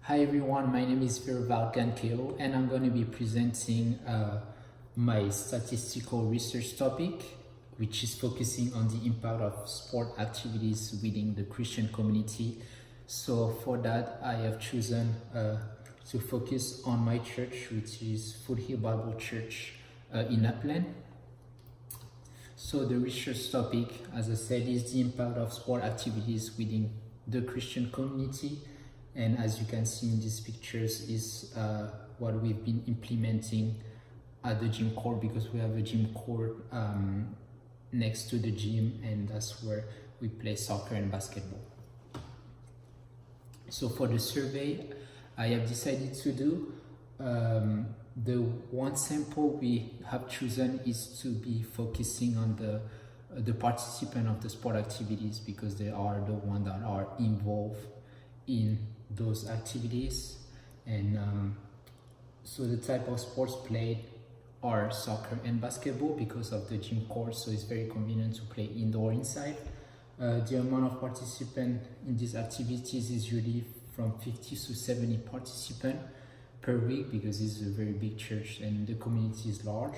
Hi everyone, my name is Virval Gankeo and I'm going to be presenting my statistical research topic, which is focusing on the impact of sport activities within the Christian community. So for that, I have chosen to focus on my church, which is Foothill Bible Church in Upland. So the research topic, as I said, is the impact of sport activities within the Christian community. And as you can see in these pictures is what we've been implementing at the gym court, because we have a gym court next to the gym, and that's where we play soccer and basketball. So for the survey I have decided to do, the one sample we have chosen is to be focusing on the participant of the sport activities, because they are the ones that are involved in those activities. And so the type of sports played are soccer and basketball because of the gym court, so it's very convenient to play indoor inside. The amount of participants in these activities is usually from 50 to 70 participants per week, because it's a very big church and the community is large.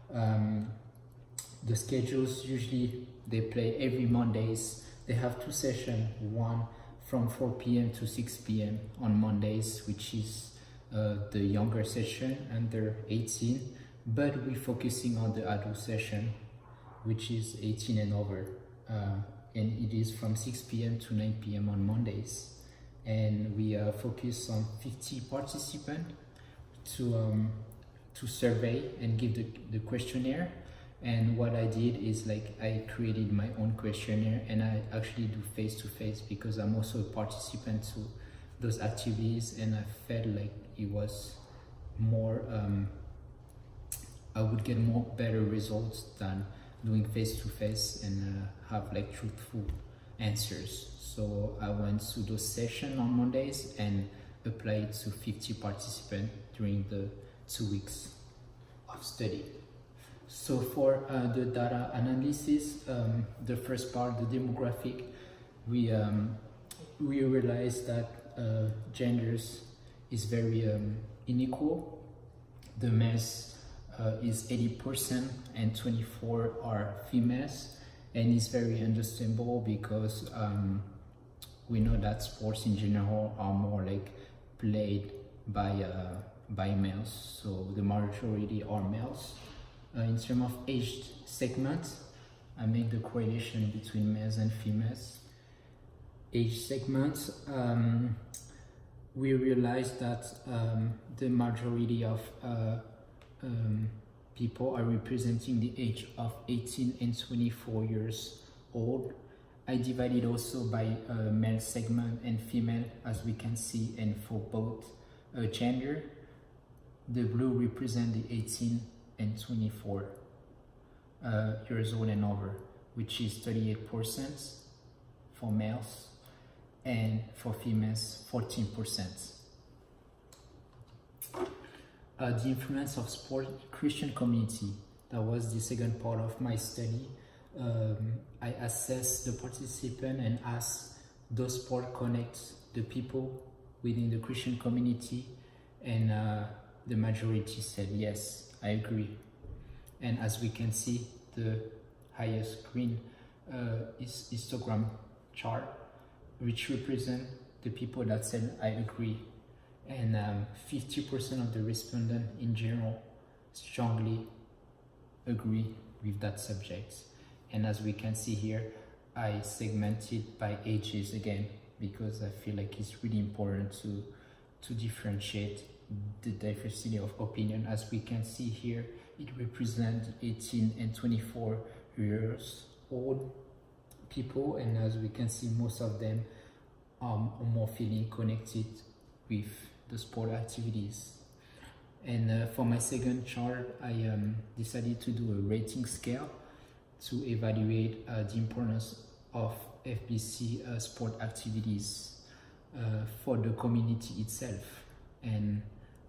The schedules, usually they play every Mondays. They have two sessions, one from 4 p.m. to 6 p.m. on Mondays, which is the younger session under 18, but we're focusing on the adult session, which is 18 and over, and it is from 6 p.m. to 9 p.m. on Mondays. And we focus on 50 participants to survey and give the questionnaire. And what I did is, I created my own questionnaire, and I actually do face-to-face because I'm also a participant to those activities, and I felt like it was more, I would get more better results than doing face-to-face and have truthful answers. So I went to those sessions on Mondays and applied to 50 participants during the 2 weeks of study. So for the data analysis, the first part, the demographic, we realized that genders is very unequal. The males is 80% and 24 are females, and it's very understandable because we know that sports in general are more played by males, so the majority are males. In terms of age segment, I make the correlation between males and females. Age segment, we realized that the majority of people are representing the age of 18 and 24 years old. I divided also by male segment and female, as we can see, and for both gender. The blue represent the 18 and 24 years old and over, which is 38% for males, and for females 14%. The influence of sport Christian community, that was the second part of my study. I assessed the participant and asked, does sport connect the people within the Christian community? And the majority said yes, I agree. And as we can see, the highest green is histogram chart, which represent the people that said I agree. And 50% of the respondents in general strongly agree with that subject. And as we can see here, I segmented by ages again, because I feel like it's really important to differentiate the diversity of opinion. As we can see here, it represents 18 and 24 years old people, and as we can see, most of them are more feeling connected with the sport activities. And for my second chart, I decided to do a rating scale to evaluate the importance of FBC sport activities for the community itself. And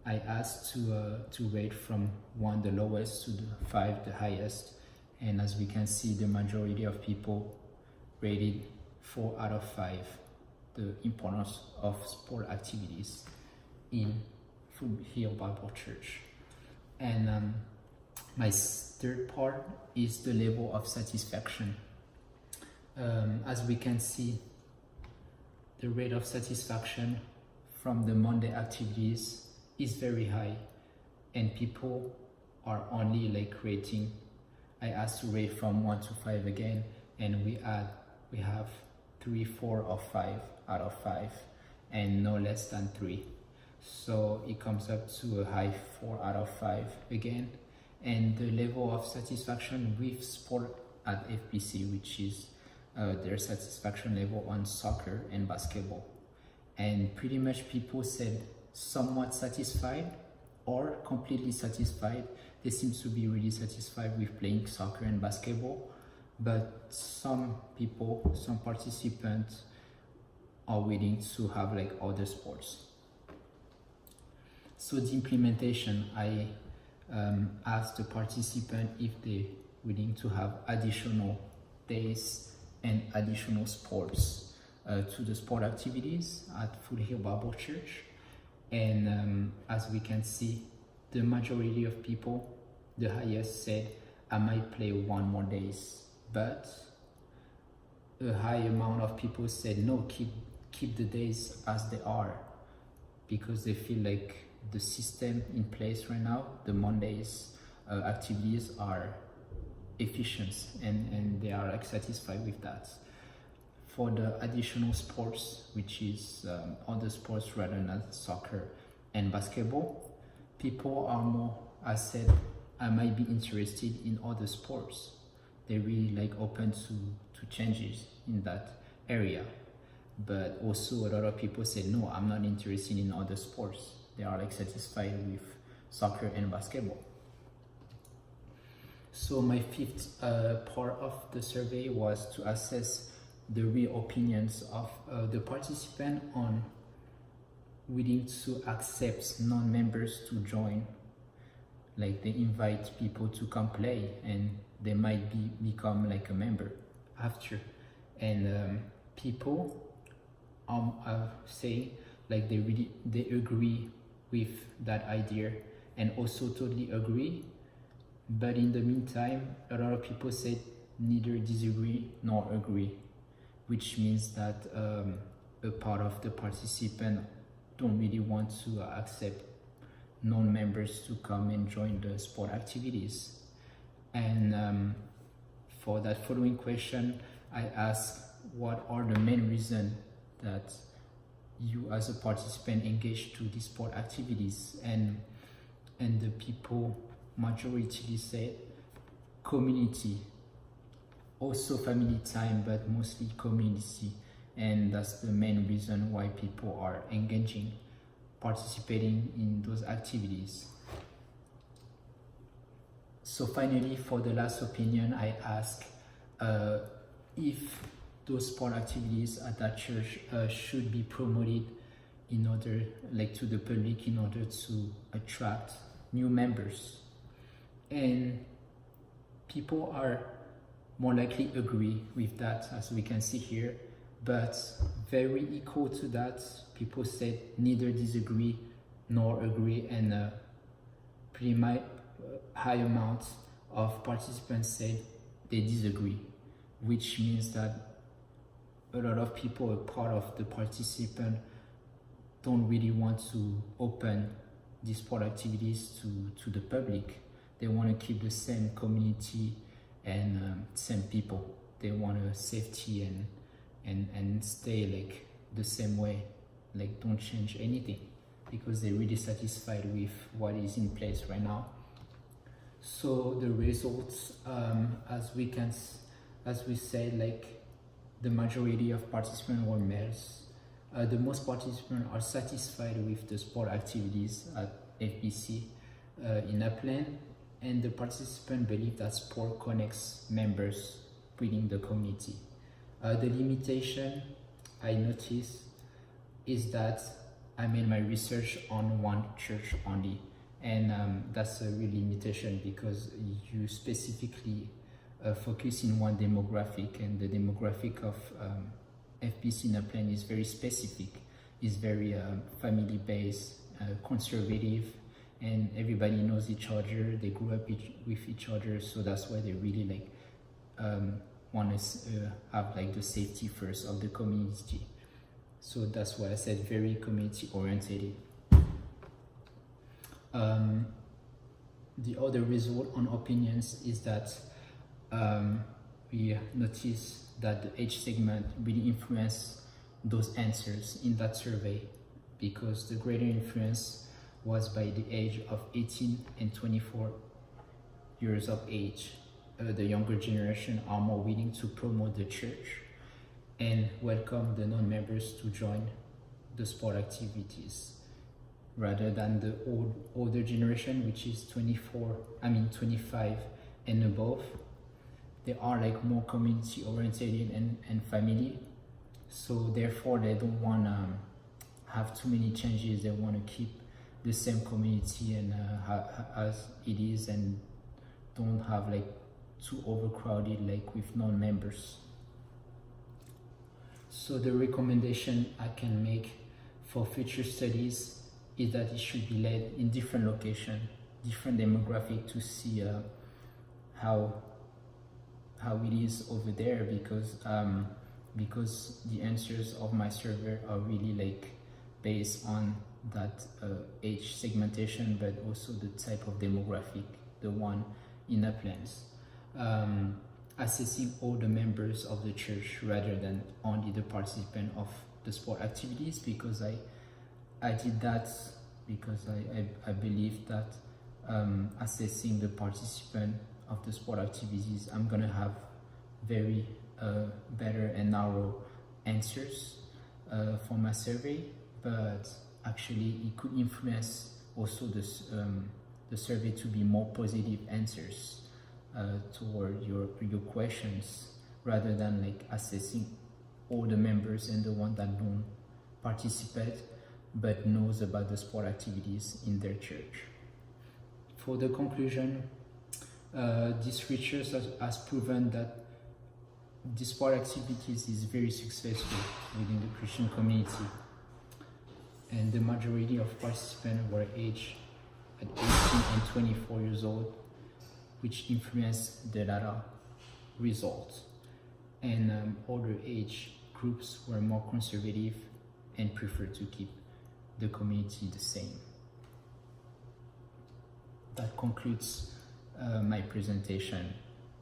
I asked to rate from 1 the lowest to 5 the highest, and as we can see, the majority of people rated 4 out of 5 the importance of sport activities. in Foothill Bible Church. And my third part is the level of satisfaction. As we can see, the rate of satisfaction from the Monday activities is very high, and people are only like rating. I asked to rate from 1 to 5 again, and we have 3, 4, or 5 out of 5, and no less than 3. So it comes up to a high 4 out of 5 again. And the level of satisfaction with sport at FBC, which is their satisfaction level on soccer and basketball. And pretty much people said somewhat satisfied or completely satisfied. They seem to be really satisfied with playing soccer and basketball, but some people, some participants are willing to have like other sports. So the implementation, I asked the participant if they're willing to have additional days and additional sports to the sport activities at Foothill Bible Church. And as we can see, the majority of people, the highest, said I might play 1 more days, but a high amount of people said no, keep the days as they are, because they feel like the system in place right now, the Mondays activities are efficient, and they are like satisfied with that. For the additional sports, which is other sports rather than soccer and basketball, people are more, as said, I might be interested in other sports. They're really like open to changes in that area. But also a lot of people say, no, I'm not interested in other sports. They are like satisfied with soccer and basketball. So my fifth part of the survey was to assess the real opinions of the participant on willing to accept non-members to join. Like they invite people to come play, and they might become like a member after. And people say like they agree with that idea, and also totally agree. But in the meantime, a lot of people said neither disagree nor agree, which means that a part of the participant don't really want to accept non-members to come and join the sport activities. And for that following question, I asked what are the main reasons that you as a participant engage to these sport activities, and the people majority said community, also family time, but mostly community, and that's the main reason why people are engaging, participating in those activities. So finally, for the last opinion, I asked if those sport activities at that church should be promoted in order, like to the public, in order to attract new members. And people are more likely agree with that, as we can see here, but very equal to that, people said neither disagree nor agree, and pretty much high amount of participants said they disagree, which means that a lot of people, a part of the participant, don't really want to open these sport activities to the public. They want to keep the same community and same people. They want a safety and stay like the same way, like don't change anything, because they're really satisfied with what is in place right now. So the results, as we said, like the majority of participants were males. The most participants are satisfied with the sport activities at FBC in Upland, and the participants believe that sport connects members within the community. The limitation I noticed is that I made my research on one church only, and that's a real limitation, because you specifically focus in one demographic, and the demographic of FBC in Upland is very specific. It's very family based, conservative, and everybody knows each other. They grew up with each other, so that's why they really like want to have like the safety first of the community. So that's why I said very community oriented. The other result on opinions is that we notice that the age segment really influenced those answers in that survey, because the greater influence was by the age of 18 and 24 years of age. The younger generation are more willing to promote the church and welcome the non-members to join the sport activities, rather than the older generation, which is 25 and above. They are like more community oriented and family, so therefore they don't want to have too many changes. They want to keep the same community and as it is, and don't have like too overcrowded like with non-members. So the recommendation I can make for future studies is that it should be led in different location, different demographic, to see how it is over there, because the answers of my survey are really like based on that age segmentation, but also the type of demographic, the one in Uplands. Assessing all the members of the church rather than only the participant of the sport activities, because I did that because I believe that assessing the participant of the sport activities, I'm gonna have very better and narrow answers for my survey, but actually it could influence also the survey to be more positive answers toward your questions, rather than like assessing all the members and the one that don't participate but knows about the sport activities in their church. For the conclusion, this research has proven that the sport activities is very successful within the Christian community, and the majority of participants were aged at 18 and 24 years old, which influenced the data results. And older age groups were more conservative and preferred to keep the community the same. That concludes my presentation,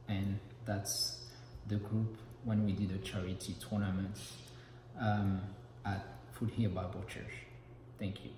and that's the group when we did a charity tournament at Foothill Bible Church. Thank you.